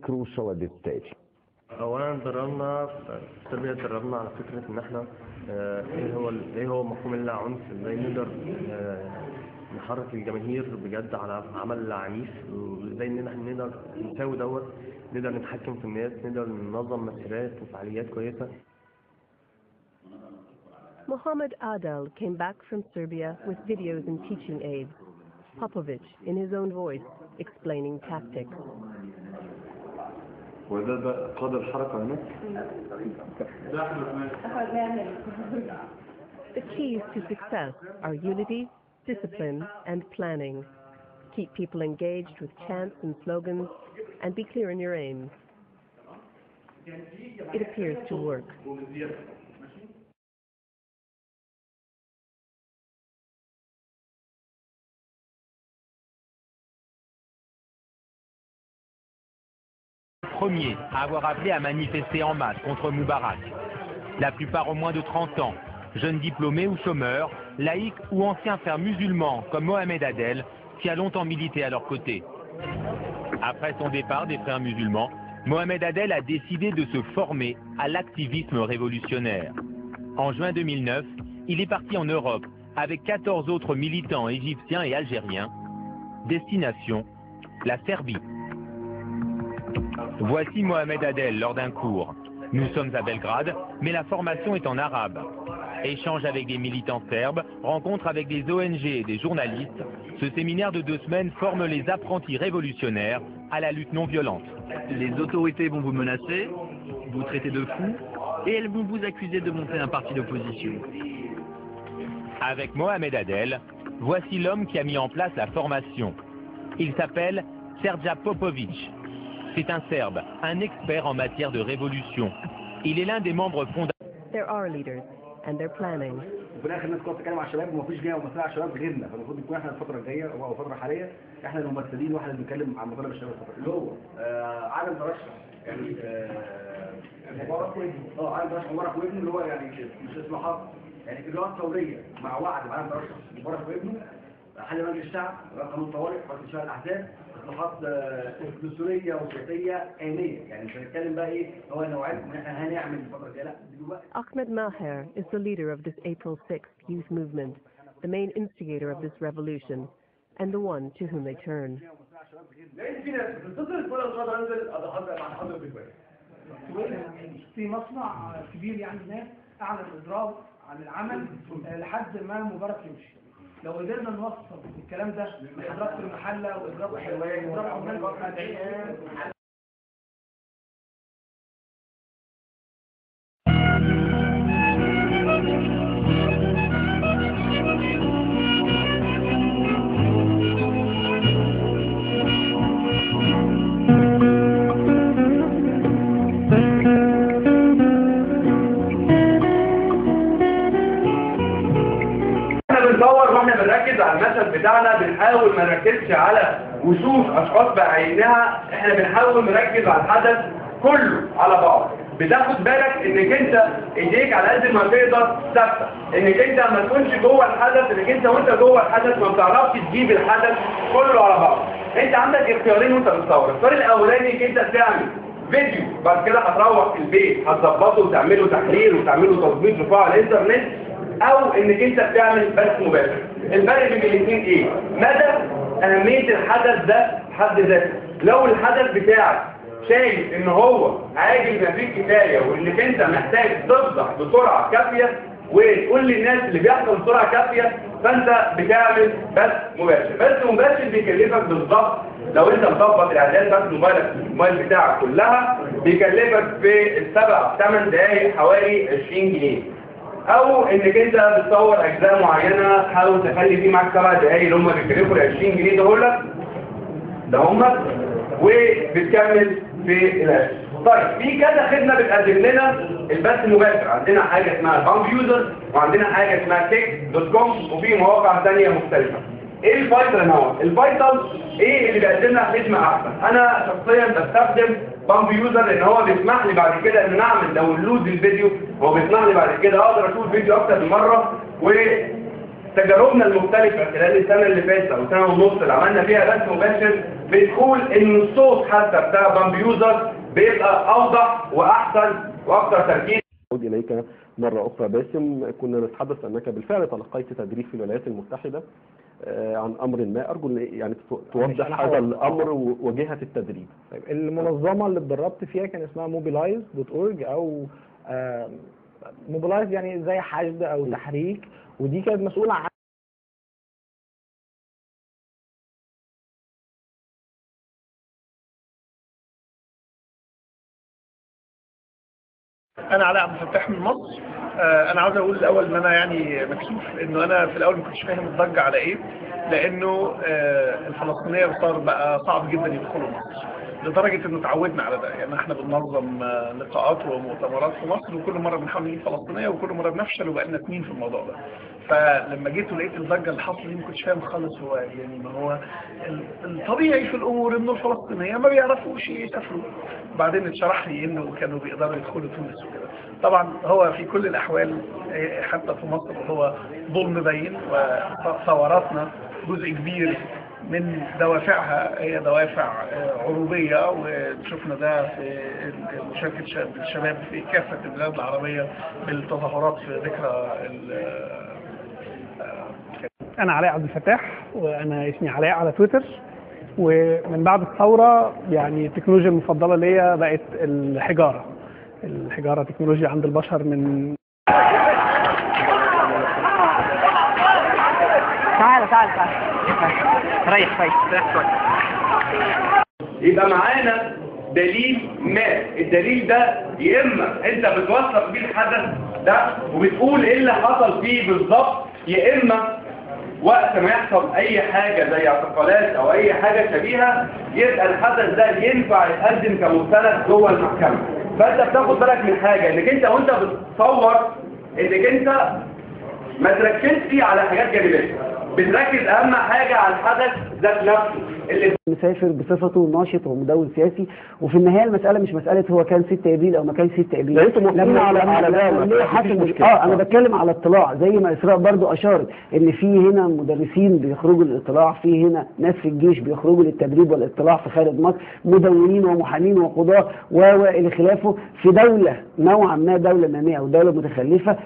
crucial at this stage? اولا دربنا في التربيه، دربنا على فكره ان احنا ايه هو مفهوم العنف، ازاي نقدر نحرك الجماهير بجد على عمل عنيف، وازاي ان احنا نقدر نساوي نقدر نتحكم في الناس، نقدر ننظم مسيرات وفعاليات كويسه. Mohammed Adel came back from Serbia with videos and teaching aids. Popovic, in his own voice, explaining tactics. وده قاد الحركة هناك. The keys to success are unity, discipline, and planning. Keep people engaged with chants and slogans, and be clear in your aims. It appears to work. Premier à avoir appelé à manifester en masse contre Moubarak. La plupart ont moins de 30 ans, jeunes diplômés ou chômeurs, laïcs ou anciens frères musulmans comme Mohamed Adel, qui a longtemps milité à leur côté. Après son départ des frères musulmans, Mohamed Adel a décidé de se former à l'activisme révolutionnaire. En juin 2009, il est parti en Europe avec 14 autres militants égyptiens et algériens. Destination, la Serbie. Voici Mohamed Adel lors d'un cours. Nous sommes à Belgrade, mais la formation est en arabe. Échange avec des militants serbes, rencontre avec des ONG et des journalistes. Ce séminaire de 2 semaines forme les apprentis révolutionnaires à la lutte non violente. Les autorités vont vous menacer, vous traiter de fou, et elles vont vous accuser de monter un parti d'opposition. Avec Mohamed Adel, voici l'homme qui a mis en place la formation. Il s'appelle Srdja Popovic. C'est un Serbe, un expert en matière de révolution. Il est l'un des membres fondateurs. There are leaders, and they're planning. وفي الاخر الناس كلها بتتكلم على الشباب ومفيش جايه ممثله على الشباب غيرنا، فالمفروض نكون احنا الفتره الجايه او الفتره الحاليه احنا الممثلين واحنا اللي بنتكلم عن مطالب الشباب الفتره اللي هو عدم ترشح يعني مبارك وابنه عدم ترشح مبارك وابنه اللي هو يعني مش اصلاحات يعني اجراءات ثوريه مع وعد بعدم ترشح مبارك وابنه، حل مجلس الشعب، قانون طوارئ، حكم شؤون الاحزاب، اصلاحات دستوريه وسياسيه آنية، يعني مش هنتكلم بقى ايه هو نوعيه ان احنا هنعمل الفتره دي، لا دلوقتي. Ahmed Maher is the leader of this April 6th youth movement, the main instigator of this revolution, and the one to whom they turn. في مصنع كبير يعني هناك اعلن اضراب عن العمل لحد ما مبارك يمشي. لو قدرنا نوصل الكلام ده لإدراك المحلة وإدراك حلوان وإدراك بنركز على المشهد بتاعنا، بنحاول ما نركزش على وشوش اشخاص بعينها، احنا بنحاول نركز على الحدث كله على بعض. بتاخد بالك انك انت ايديك على قد ما تقدر ثابته، انك انت ما تكونش جوه الحدث، انك انت وانت جوه الحدث ما بتعرفش تجيب الحدث كله على بعض. انت عندك اختيارين وانت بتصور، الاختيار الاولاني انك انت تعمل فيديو، بعد كده هتروح في البيت هتظبطه وتعمله تحليل وتعمله تظبيط رفاعه على الانترنت، او انك انت بتعمل بث مباشر. الفرق بين الاثنين ايه؟ مدى اهميه الحدث ده حد ذاته. لو الحدث بتاعك شايف ان هو عاجل ما فيه كفايه وانك انت محتاج تفضح بسرعه كافيه وتقول للناس اللي بيحصل بسرعه كافيه، فانت بتعمل بث مباشر. بث مباشر بيكلفك بالظبط لو انت مظبط الاعداد بتاعت الموبايل بتاعك كلها بيكلفك في ال7 8 دقائق حوالي 20 جنيه. او انك انت بتصور اجزاء معينه حاول تخلي فيه معاك 7 دقايق اللي هم بيكلفوا ال 20 جنيه ده هم وبتكمل في العيش. طيب في كذا خدمه بتقدم لنا البث المباشر، عندنا حاجه اسمها بامب يوزر وعندنا حاجه اسمها kick.com وفي مواقع ثانيه مختلفه. ايه الفيصل هنا؟ الفيصل ايه اللي بيقدم لنا خدمه احسن؟ انا شخصيا بستخدم بامب يوزر لان هو بيسمح لي بعد كده ان اعمل داونلود للفيديو، هو بيسمح لي بعد كده اقدر اشوف فيديو اكتر من مره. وتجاربنا المختلفه خلال السنه اللي فاتت او سنه ونص اللي عملنا فيها بث مباشر بتقول ان الصوت حتى بتاع بامبيوزر بيبقى اوضح واحسن واكثر تركيز. أعود إليك مرة أخرى باسم، كنا نتحدث أنك بالفعل تلقيت تدريب في الولايات المتحدة عن أمر ما، أرجو يعني توضح هذا الأمر وجهة التدريب. طيب، المنظمة اللي اتدربت فيها كان اسمها mobilize.org أو mobilize يعني زي حشد أو تحريك، ودي كانت مسؤولة عن انا علاء عبد الفتاح من مصر. انا عاوز اقول الاول ان انا يعني مكسوف انه انا في الاول ما كنتش فاهم الضجه على ايه، لانه الفلسطينيه بقى صعب جدا يدخلوا مصر، لدرجه انه اتعودنا على ده. يعني احنا بننظم لقاءات ومؤتمرات في مصر، وكل مره بنحاول نجيب فلسطينيه وكل مره بنفشل، وبقى لنا 2 في الموضوع ده. فلما جيت ولقيت الضجه اللي حصلت دي ما كنتش فاهم خالص هو يعني ما هو الطبيعي في الامور انه الفلسطينيه ما بيعرفوش يسافروا. بعدين اتشرح لي انه كانوا بيقدروا يدخلوا تونس وكده. طبعا هو في كل الاحوال حتى في مصر هو ظلم باين، وثوراتنا جزء كبير من دوافعها هي دوافع عروبيه، وشفنا ده في مشاركه الشباب في كافه البلاد العربيه بالتظاهرات في ذكرى. أنا علاء عبد الفتاح، وأنا اسمي علاء على تويتر. ومن بعد الثورة يعني التكنولوجيا المفضلة ليا بقت الحجارة. الحجارة تكنولوجيا عند البشر من تعال ريح يبقى معانا دليل ما، الدليل ده يا اما انت بتوثق بيه الحدث ده وبتقول ايه اللي حصل فيه بالظبط، يا اما وقت ما يحصل اي حاجة زي اعتقالات او اي حاجة شبيهة يبقى الحدث ده ينفع يتقدم كمستند جوه المحكمة. فانت بتاخد بالك من حاجة، انك انت وانت بتصور انك انت ما تركزش على حاجات جانبية، بتركز اهم حاجة على الحدث ذات نفسه اللي مسافر بصفته ناشط ومدون سياسي. وفي النهايه المساله مش مساله هو كان 6 ابريل او ما كانش 6 ابريل. انتوا موافقين على ده؟ انا بتكلم على اطلاع، زي ما اسراء برضو اشارت ان في هنا مدرسين بيخرجوا للاطلاع، في هنا ناس في الجيش بيخرجوا للتدريب والاطلاع في خارج مصر، مدونين ومحامين وقضاة والى خلافه، في دوله نوعا ما دوله ناميه او دوله متخلفه.